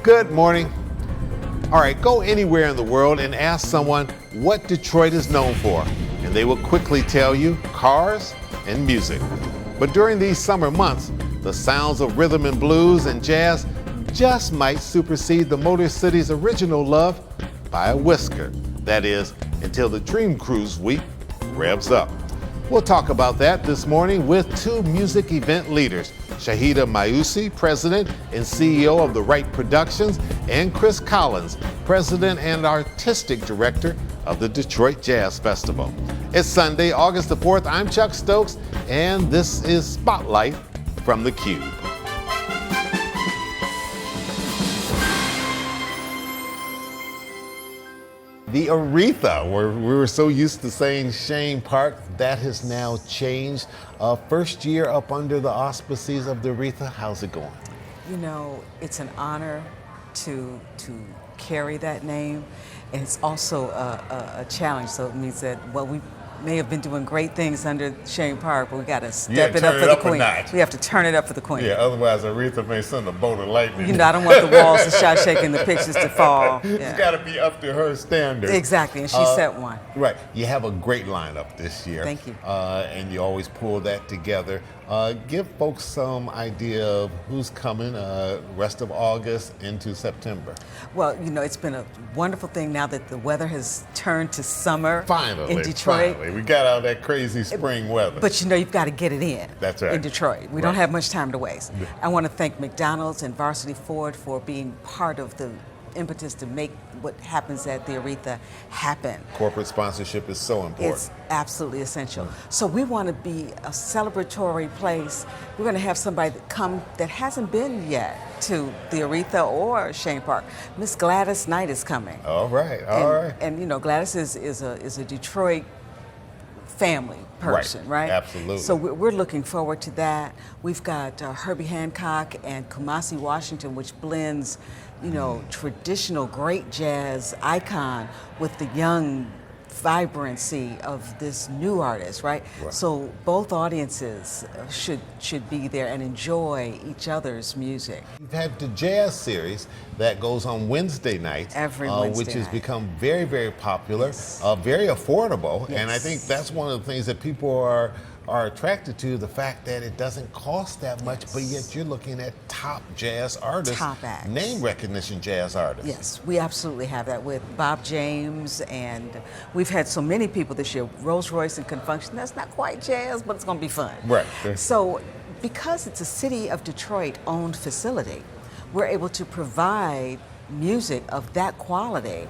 Good morning. All right, go anywhere in the world and ask someone what Detroit is known for, and they will quickly tell you cars and music. But during these summer months, the sounds of rhythm and blues and jazz just might supersede the Motor City's original love by a whisker. That is, until the Dream Cruise week revs up. We'll talk about that this morning with two music event leaders, Shahida Mayusi, President and CEO of The Right Productions, and Chris Collins, President and Artistic Director of the Detroit Jazz Festival. It's Sunday, August the 4th. I'm Chuck Stokes, and this is Spotlight from theCUBE. The Aretha, where we were so used to saying Chene Park, that has now changed. First year up under the auspices of the Aretha. How's it going? You know, it's an honor to carry that name, and it's also a challenge. So it means that, well, we may have been doing great things under Chene Park, but we got to step it up for the queen. We have to turn it up for the queen. Yeah, otherwise Aretha may send a bolt of lightning. You know, I don't want the walls to start shaking, the pictures to fall. Yeah. It's got to be up to her standard. Exactly, and she set one. Right. You have a great lineup this year. Thank you. And you always pull that together. Give folks some idea of who's coming rest of August into September. Well, you know, it's been a wonderful thing now that the weather has turned to summer finally, in Detroit. Finally. We got out of that crazy spring weather. But you know, you've got to get it in. That's right. In Detroit. We don't have much time to waste. I want to thank McDonald's and Varsity Ford for being part of the impetus to make what happens at the Aretha happen. Corporate sponsorship is so important. It's absolutely essential. So we want to be a celebratory place. We're going to have somebody that come that hasn't been yet to the Aretha or Chene Park. Miss Gladys Knight is coming. All right, And you know, Gladys is a Detroit family person, right? Absolutely. So we're looking forward to that. We've got Herbie Hancock and Kamasi Washington, which blends, you know, traditional great jazz icon with the young vibrancy of this new artist, right? So both audiences should be there and enjoy each other's music. You've had the jazz series that goes on Wednesday nights, every Wednesday which has night. become very, very popular, very affordable, and I think that's one of the things that people are attracted to, the fact that it doesn't cost that much, but yet you're looking at top jazz artists, top acts, name recognition jazz artists. Yes, we absolutely have that with Bob James, and we've had so many people this year. Rolls Royce and Confunction, that's not quite jazz, but it's going to be fun. Right. So because it's a City of Detroit owned facility, we're able to provide music of that quality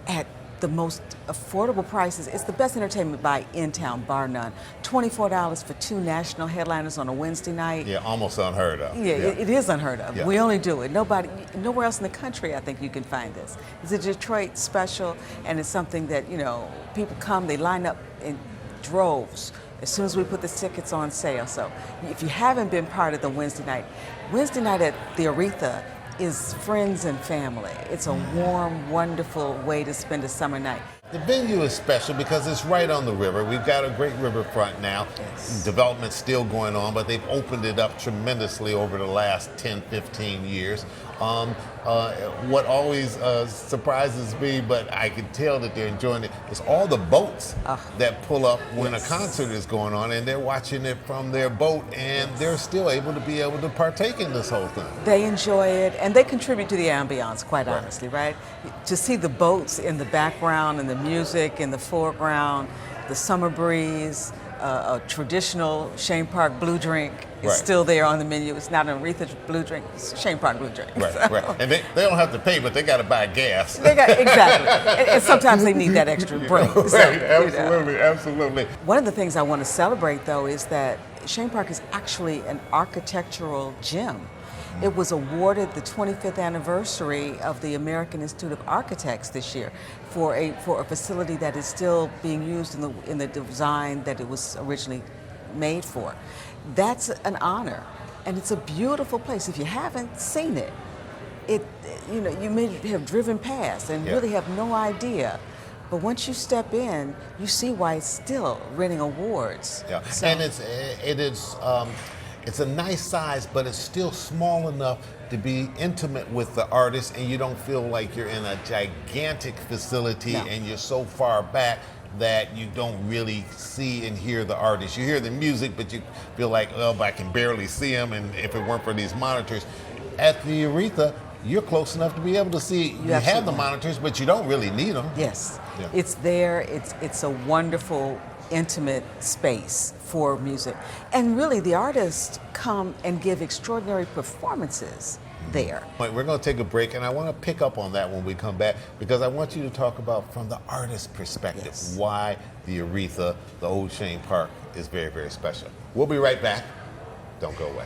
at the most affordable prices. It's the best entertainment by in town, bar none. $24 for two national headliners on a Wednesday night. Yeah, almost unheard of. Yeah, it is unheard of. Yeah. We only do it. Nowhere else in the country, I think you can find this. It's a Detroit special, and it's something that, you know, people come, they line up in droves as soon as we put the tickets on sale. So if you haven't been part of the Wednesday night at the Aretha is friends and family. It's a warm, wonderful way to spend a summer night. The venue is special because it's right on the river. We've got a great riverfront now. Yes. Development's still going on, but they've opened it up tremendously over the last 10, 15 years. What always surprises me, but I can tell that they're enjoying it, is all the boats that pull up when a concert is going on, and they're watching it from their boat, and they're still able to partake in this whole thing. They enjoy it, and they contribute to the ambiance, quite honestly, right? To see the boats in the background and the music in the foreground, the summer breeze, a traditional Chene Park blue drink is still there on the menu. It's not an Aretha blue drink, it's Chene Park blue drink. Right. And they don't have to pay, but they got to buy gas. Exactly. And sometimes they need that extra break. So, Absolutely. One of the things I want to celebrate, though, is that Chene Park is actually an architectural gem. It was awarded the 25th anniversary of the American Institute of Architects this year for a facility that is still being used in the design that it was originally made for. That's an honor, and it's a beautiful place. If you haven't seen it, you know, you may have driven past and really have no idea. But once you step in, you see why it's still winning awards. Yeah, So, and it is It's a nice size, but it's still small enough to be intimate with the artist, and you don't feel like you're in a gigantic facility and you're so far back that you don't really see and hear the artist. You hear the music, but you feel like, oh, I can barely see them, and if it weren't for these monitors. At the Aretha, you're close enough to be able to see. You have the monitors, but you don't really need them. Yes, it's there. It's a wonderful, intimate space for music. And really, the artists come and give extraordinary performances there. We're going to take a break, and I want to pick up on that when we come back, because I want you to talk about, from the artist's perspective, why the Aretha, the old Chene Park, is very, very special. We'll be right back. Don't go away.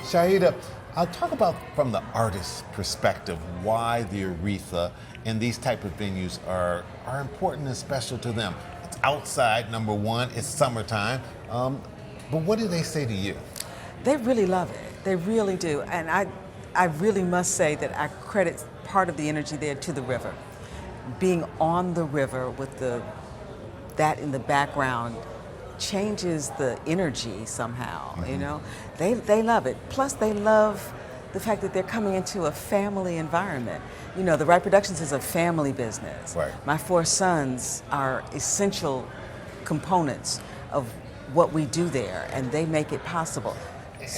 Shahida, I'll talk about, from the artist's perspective, why the Aretha and these type of venues are important and special to them. It's outside, number one, it's summertime, but what do they say to you? They really love it, they really do. And I really must say that I credit part of the energy there to the river. Being on the river with that in the background changes the energy somehow, you know? They love it. Plus they love the fact that they're coming into a family environment. You know, the Wright Productions is a family business. Right. My 4 sons are essential components of what we do there, and they make it possible.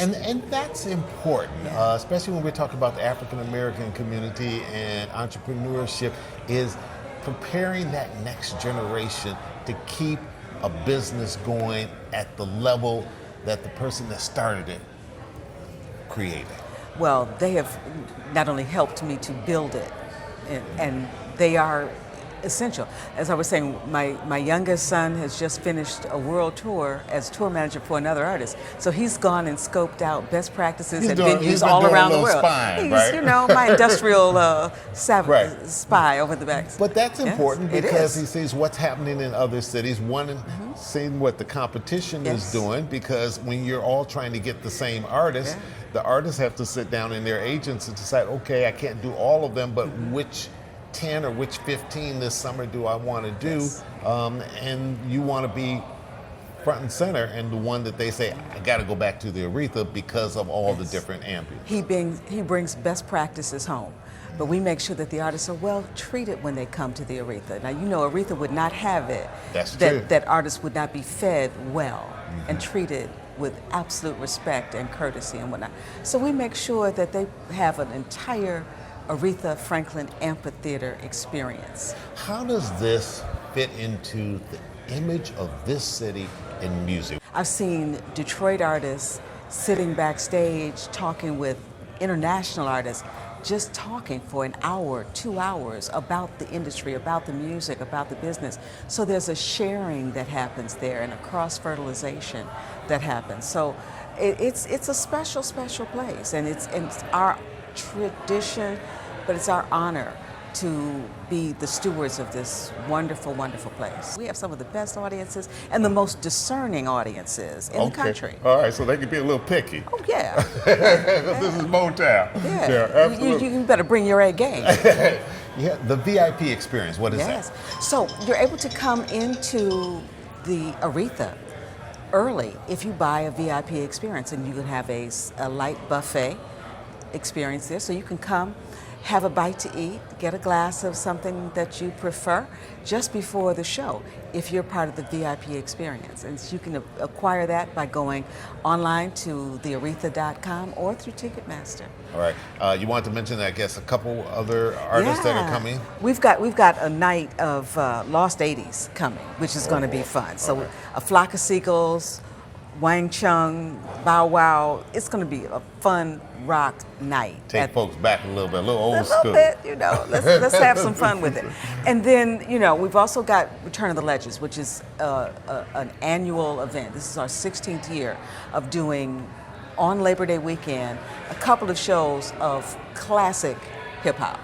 And that's important, especially when we're talking about the African American community and entrepreneurship, is preparing that next generation to keep a business going at the level that the person that started it created. Well, they have not only helped me to build it, and they are essential. As I was saying, my youngest son has just finished a world tour as tour manager for another artist. So he's gone and scoped out best practices and venues all around the world. Spying, he's, right? you know, my industrial spy over the back. But that's important because he is. sees what's happening in other cities. One, seeing what the competition is doing, because when you're all trying to get the same artist, the artists have to sit down and their agents and decide, okay, I can't do all of them, but which 10 or which 15 this summer do I want to do? And you want to be front and center, and the one that they say, I got to go back to the Aretha because of all the different ambience. He brings best practices home, but we make sure that the artists are well treated when they come to the Aretha. Now, you know, Aretha would not have it. That's true. That artists would not be fed well and treated with absolute respect and courtesy and whatnot. So we make sure that they have an entire Aretha Franklin amphitheater experience. How does this fit into the image of this city in music? I've seen Detroit artists sitting backstage talking with international artists, just talking for an hour, 2 hours about the industry, about the music, about the business. So there's a sharing that happens there and a cross-fertilization that happens. So it's a special, special place, and it's our tradition, but it's our honor to be the stewards of this wonderful, wonderful place. We have some of the best audiences and the most discerning audiences in the country. All right, so they can be a little picky. Oh, yeah. This is Motown. Yeah, absolutely. You better bring your A game. Yeah, the VIP experience, what is that? So you're able to come into the Aretha early if you buy a VIP experience, and you can have a light buffet experience there. So you can come, have a bite to eat, get a glass of something that you prefer just before the show if you're part of the VIP experience. And you can acquire that by going online to thearetha.com or through Ticketmaster. All right. You want to mention, I guess, a couple other artists that are coming? We've got a night of Lost 80s coming, which is going to be fun. So A Flock of Seagulls, Wang Chung, Bow Wow. It's going to be a fun rock night. Take folks back a little bit, a little old school. A little bit, you know. Let's have some fun with it. And then, you know, we've also got Return of the Legends, which is an annual event. This is our 16th year of doing, on Labor Day weekend, a couple of shows of classic hip hop.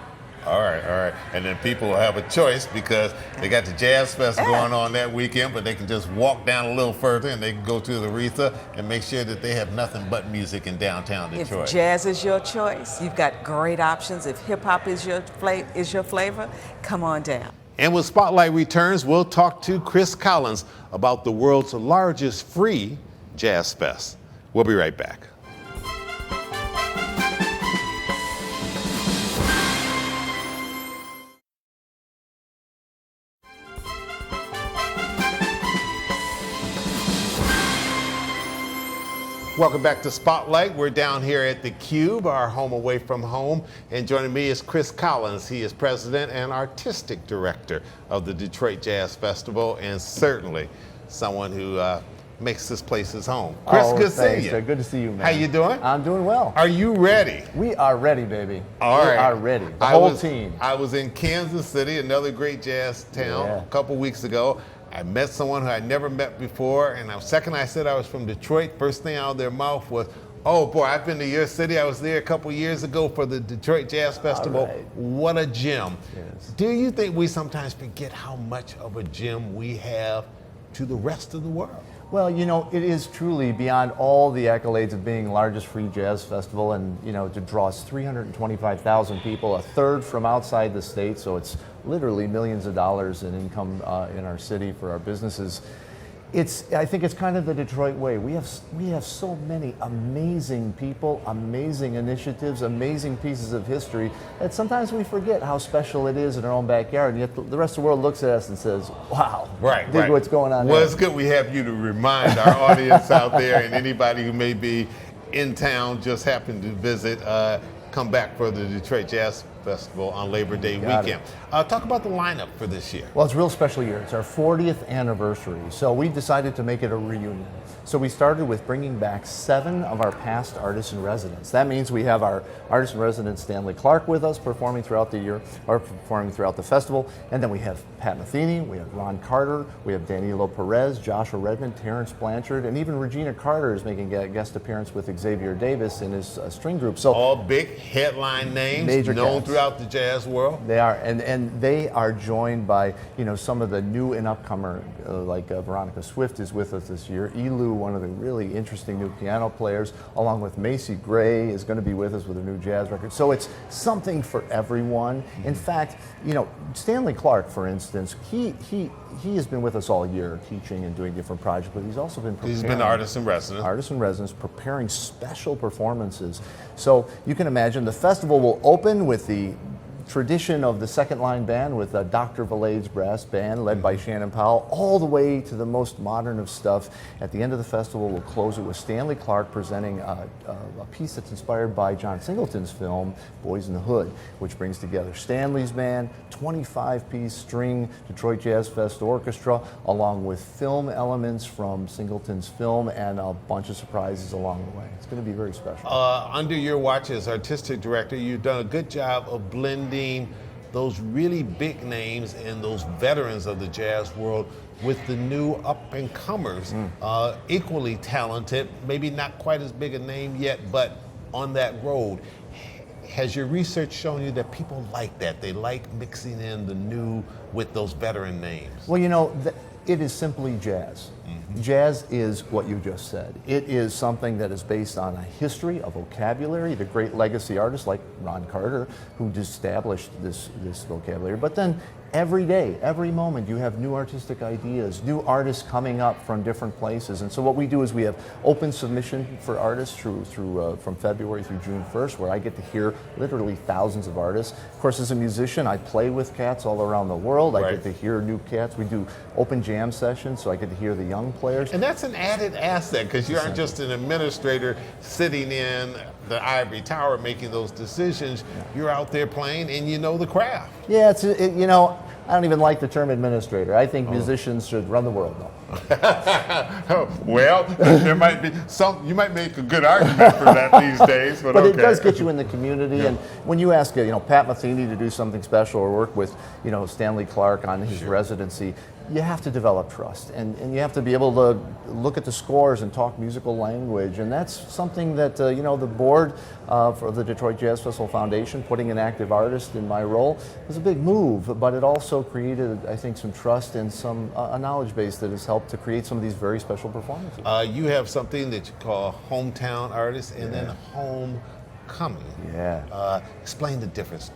All right, all right. And then people will have a choice because they got the Jazz Fest going on that weekend, but they can just walk down a little further and they can go to the Aretha and make sure that they have nothing but music in downtown Detroit. If jazz is your choice, you've got great options. If hip hop is your flavor, come on down. And when Spotlight returns, we'll talk to Chris Collins about the world's largest free jazz fest. We'll be right back. Welcome back to Spotlight. We're down here at the Cube, our home away from home. And joining me is Chris Collins. He is president and artistic director of the Detroit Jazz Festival, and certainly someone who makes this place his home. Chris, good seeing you. Good to see you, man. How you doing? I'm doing well. Are you ready? We are ready, baby. All right. We are ready. The whole team. I was in Kansas City, another great jazz town, a couple weeks ago. I met someone who I'd never met before, and the second I said I was from Detroit, first thing out of their mouth was, oh boy, I've been to your city. I was there a couple years ago for the Detroit Jazz Festival. Right. What a gem. Yes. Do you think we sometimes forget how much of a gem we have to the rest of the world? Well, you know, it is truly beyond all the accolades of being the largest free jazz festival, and, you know, to draw 325,000 people, a third from outside the state, so it's literally millions of dollars in income in our city for our businesses. I think it's kind of the Detroit way. We have so many amazing people, amazing initiatives, amazing pieces of history that sometimes we forget how special it is in our own backyard. And yet the rest of the world looks at us and says, "Wow, dig what's going on." Well, it's good we have you to remind our audience out there and anybody who may be in town, just happen to visit, come back for the Detroit Jazz Festival on Labor Day weekend. Talk about the lineup for this year. Well, it's a real special year. It's our 40th anniversary, so we decided to make it a reunion. So we started with bringing back 7 of our past artists in residence. That means we have our artist in residence Stanley Clark with us performing throughout the year, or performing throughout the festival, and then we have Pat Metheny, we have Ron Carter, we have Danilo Perez, Joshua Redmond, Terrence Blanchard, and even Regina Carter is making a guest appearance with Xavier Davis in his string group. So all big headline names, major known cats throughout the jazz world. They are, and they are joined by, you know, some of the new and upcomer, like Veronica Swift is with us this year. Elu, one of the really interesting new piano players, along with Macy Gray, is going to be with us with a new jazz record. So it's something for everyone. In fact, you know, Stanley Clark, for instance, he has been with us all year, teaching and doing different projects, but he's also been preparing. He's been artist in residence. Artist in residence, preparing special performances. So you can imagine the festival will open with the tradition of the second line band with Dr. Valaide's brass band led by Shannon Powell, all the way to the most modern of stuff. At the end of the festival, we'll close it with Stanley Clark presenting a piece that's inspired by John Singleton's film, Boys in the Hood, which brings together Stanley's band, 25-piece string Detroit Jazz Fest orchestra, along with film elements from Singleton's film and a bunch of surprises along the way. It's going to be very special. Under your watch as artistic director, you've done a good job of blending those really big names and those veterans of the jazz world with the new up-and-comers, equally talented, maybe not quite as big a name yet, but on that road. Has your research shown you that people like that? They like mixing in the new with those veteran names? Well, you know, it is simply jazz. Jazz is what you just said. It is something that is based on a history, a vocabulary, the great legacy artists like Ron Carter, who established this vocabulary. But then every day, every moment, you have new artistic ideas, new artists coming up from different places. And so what we do is we have open submission for artists through from February through June 1st, where I get to hear literally thousands of artists. Of course, as a musician, I play with cats all around the world. I get to hear new cats. We do open jam sessions, so I get to hear the young players. And that's an added asset, because you aren't just an administrator sitting in the ivory tower making those decisions. You're out there playing and you know the craft. Yeah, you know, I don't even like the term administrator. I think musicians should run the world now. Well, there might be some, you might make a good argument for that these days, but it does get you in the community. And when you ask, you know, Pat Metheny to do something special or work with, you know, Stanley Clark on his residency, you have to develop trust, and you have to be able to look at the scores and talk musical language, and that's something that you know, the board for the Detroit Jazz Festival Foundation, putting an active artist in my role, was a big move, but it also created, I think, some trust and some a knowledge base that has helped to create some of these very special performances. You have something that you call hometown artist and then homecoming. Yeah. Explain the difference.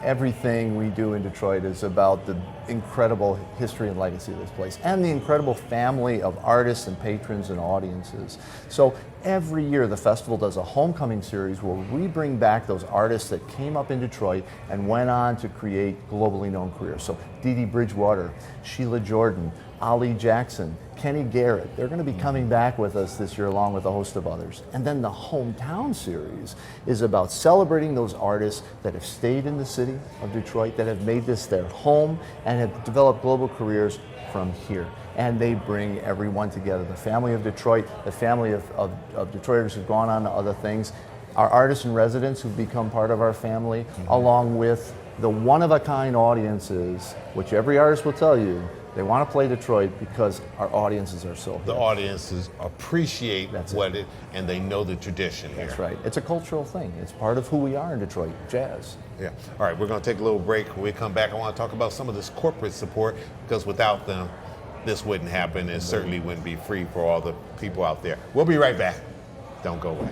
Everything we do in Detroit is about the incredible history and legacy of this place and the incredible family of artists and patrons and audiences. So every year the festival does a homecoming series where we bring back those artists that came up in Detroit and went on to create globally known careers. So Dee Dee Bridgewater, Sheila Jordan, Ali Jackson, Kenny Garrett, they're going to be coming back with us this year along with a host of others. And then the Hometown series is about celebrating those artists that have stayed in the city of Detroit, that have made this their home and have developed global careers from here. And they bring everyone together, the family of Detroit, the family of Detroiters who've gone on to other things, our artists and residents who've become part of our family, along with the one-of-a-kind audiences, which every artist will tell you, they want to play Detroit because our audiences are so The here. audiences appreciate and they know the tradition here. That's right. It's a cultural thing. It's part of who we are in Detroit, jazz. Yeah. All right, we're going to take a little break. When we come back, I want to talk about some of this corporate support, because without them, this wouldn't happen and certainly wouldn't be free for all the people out there. We'll be right back. Don't go away.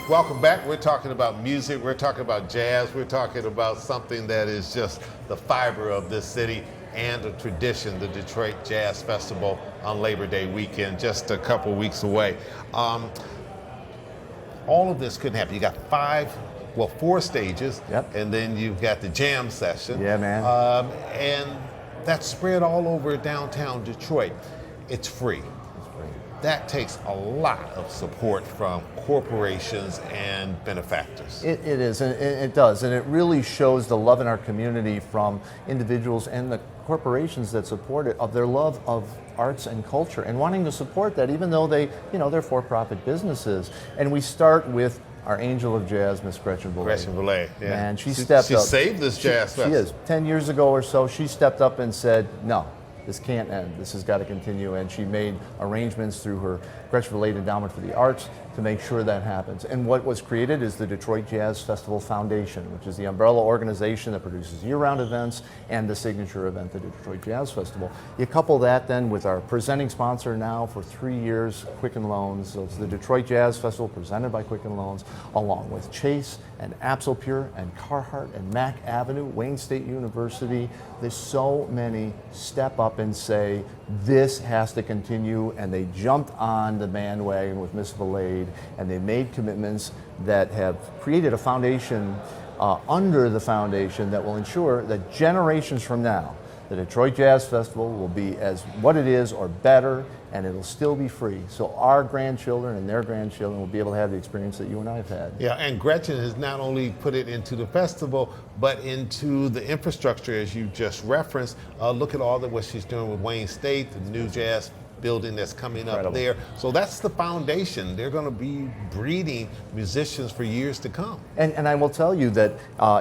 Welcome back. We're talking about music, we're talking about jazz, we're talking about something that is just the fiber of this city and a tradition, the Detroit Jazz Festival on Labor Day weekend, just a couple weeks away. All of this couldn't happen. You got 4 stages, and then you've got the jam session. Yeah, man. And that's spread all over downtown Detroit. It's free. That takes a lot of support from corporations and benefactors. It is, and it does, and it really shows the love in our community from individuals and the corporations that support it, of their love of arts and culture and wanting to support that, even though they're for-profit businesses. And we start with our angel of jazz, Miss Gretchen Boulay. Gretchen Boulay, yeah. And she stepped up. She saved this jazz festival. She is. 10 years ago or so, she stepped up and said, no, this can't end. This has got to continue. And she made arrangements through her Gretchen Boulay Endowment for the Arts to make sure that happens. And what was created is the Detroit Jazz Festival Foundation, which is the umbrella organization that produces year-round events and the signature event, the Detroit Jazz Festival. You couple that then with our presenting sponsor now for 3 years, Quicken Loans. So it's the Detroit Jazz Festival presented by Quicken Loans, along with Chase and Absolpure and Carhartt and Mack Avenue, Wayne State University. There's so many step up and say, this has to continue, and they jumped on the bandwagon with Miss Boulay, and they made commitments that have created a foundation under the foundation that will ensure that generations from now, the Detroit Jazz Festival will be as what it is or better, and it'll still be free. So our grandchildren and their grandchildren will be able to have the experience that you and I have had. Yeah, and Gretchen has not only put it into the festival, but into the infrastructure, as you just referenced. Look at all what she's doing with Wayne State, the new jazz building that's coming up there. So that's the foundation. They're going to be breeding musicians for years to come. And I will tell you that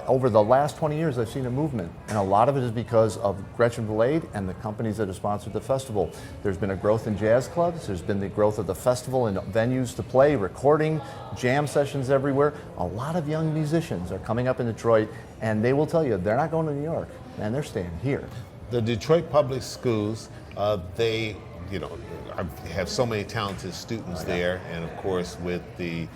over the last 20 years, I've seen a movement, and a lot of it is because of Gretchen Boulay and the companies that have sponsored the festival. There's been a growth in jazz clubs. There's been the growth of the festival and venues to play, recording, jam sessions everywhere. A lot of young musicians are coming up in Detroit, and they will tell you they're not going to New York, man, they're staying here. The Detroit Public Schools, they have so many talented students there, and of course with the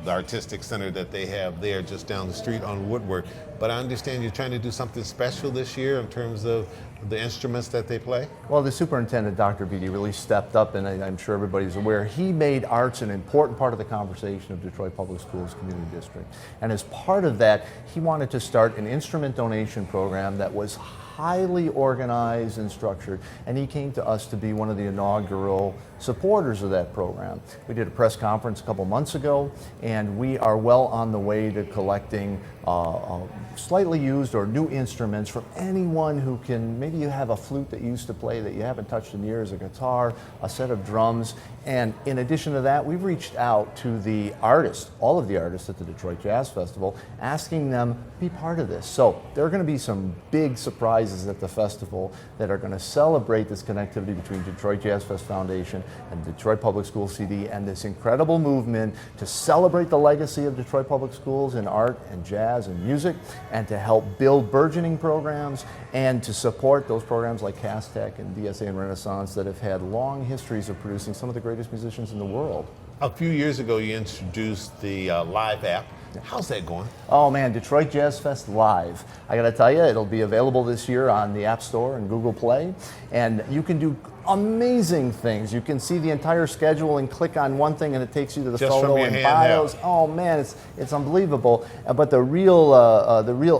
artistic center that they have there just down the street on Woodward. But I understand you're trying to do something special this year in terms of the instruments that they play? Well, the superintendent, Dr. Beatty, really stepped up, and I'm sure everybody's aware, he made arts an important part of the conversation of Detroit Public Schools Community District. And as part of that, he wanted to start an instrument donation program that was highly organized and structured, and he came to us to be one of the inaugural supporters of that program. We did a press conference a couple months ago show, and we are well on the way to collecting slightly used or new instruments from anyone who can. Maybe you have a flute that you used to play that you haven't touched in years, a guitar, a set of drums, and in addition to that, we've reached out to the artists, all of the artists at the Detroit Jazz Festival, asking them to be part of this. So there are going to be some big surprises at the festival that are going to celebrate this connectivity between Detroit Jazz Fest Foundation and Detroit Public School CD and this incredible movement to celebrate the legacy of Detroit Public Schools in art and jazz and music, and to help build burgeoning programs and to support those programs like Castech and DSA and Renaissance that have had long histories of producing some of the greatest musicians in the world. A few years ago, you introduced the Live app. How's that going? Oh man, Detroit Jazz Fest Live. I gotta tell you, it'll be available this year on the App Store and Google Play, and you can do amazing things. You can see the entire schedule and click on one thing and it takes you to the Just photo from your and handheld. bios. Oh man, it's unbelievable. But the real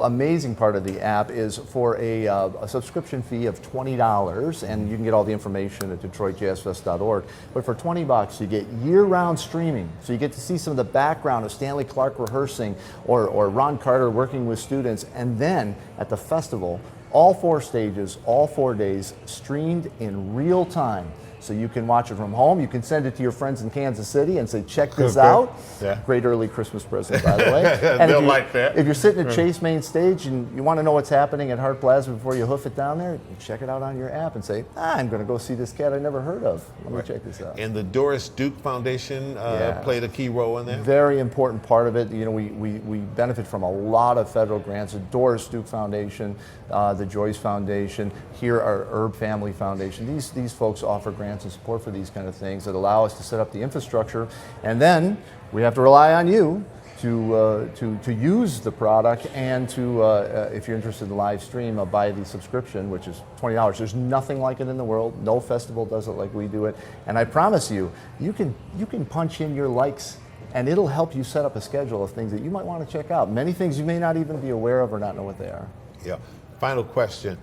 amazing part of the app is for a subscription fee of $20, and you can get all the information at DetroitJazzFest.org. But for $20, you get year-round streaming. So you get to see some of the background of Stanley Clarke rehearsing or Ron Carter working with students, and then at the festival, all 4 stages, all 4 days, streamed in real time. So you can watch it from home. You can send it to your friends in Kansas City and say, check this out. Yeah. Great early Christmas present, by the way. And They'll like that. If you're sitting at Chase Main Stage and you want to know what's happening at Hart Plaza before you hoof it down there, you check it out on your app and say, I'm going to go see this cat I never heard of. Let me check this out. And the Doris Duke Foundation played a key role in that? Very important part of it. You know, we benefit from a lot of federal grants. The Doris Duke Foundation, the Joyce Foundation, here our Herb Family Foundation. These folks offer grants and support for these kind of things that allow us to set up the infrastructure, and then we have to rely on you to use the product, and to if you're interested in live stream, buy the subscription, which is $20. There's nothing like it in the world. No festival does it like we do it, and I promise you, you can punch in your likes, and it'll help you set up a schedule of things that you might want to check out. Many things you may not even be aware of or not know what they are. Yeah. Final question.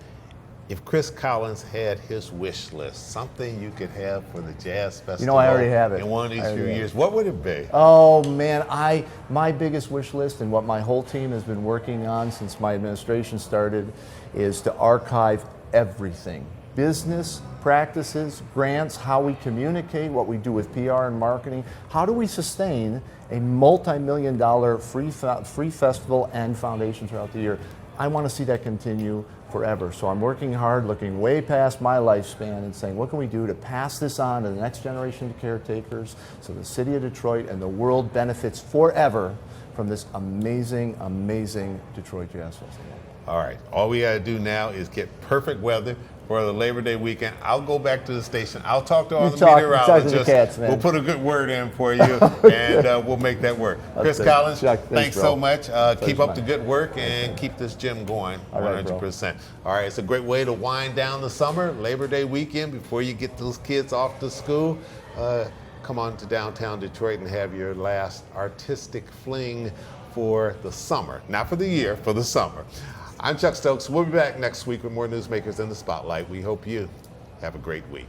If Chris Collins had his wish list, something you could have for the Jazz Festival, you know, I already have it. In one of these few years, what would it be? Oh man, my biggest wish list, and what my whole team has been working on since my administration started, is to archive everything. Business practices, grants, how we communicate, what we do with PR and marketing. How do we sustain a multi-million-dollar free festival and foundation throughout the year? I want to see that continue forever. So I'm working hard, looking way past my lifespan and saying, what can we do to pass this on to the next generation of caretakers so the city of Detroit and the world benefits forever from this amazing, amazing Detroit Jazz Festival. All right. All we got to do now is get perfect weather for the Labor Day weekend. I'll go back to the station. I'll talk to all the meteorologists. We'll put a good word in for you, and we'll make that work. Chris Collins, Chuck, thanks so much. Keep up the good work and keep this gym going 100%. All right, it's a great way to wind down the summer, Labor Day weekend, before you get those kids off to school. Come on to downtown Detroit and have your last artistic fling for the summer. Not for the year, for the summer. I'm Chuck Stokes. We'll be back next week with more newsmakers in the Spotlight. We hope you have a great week.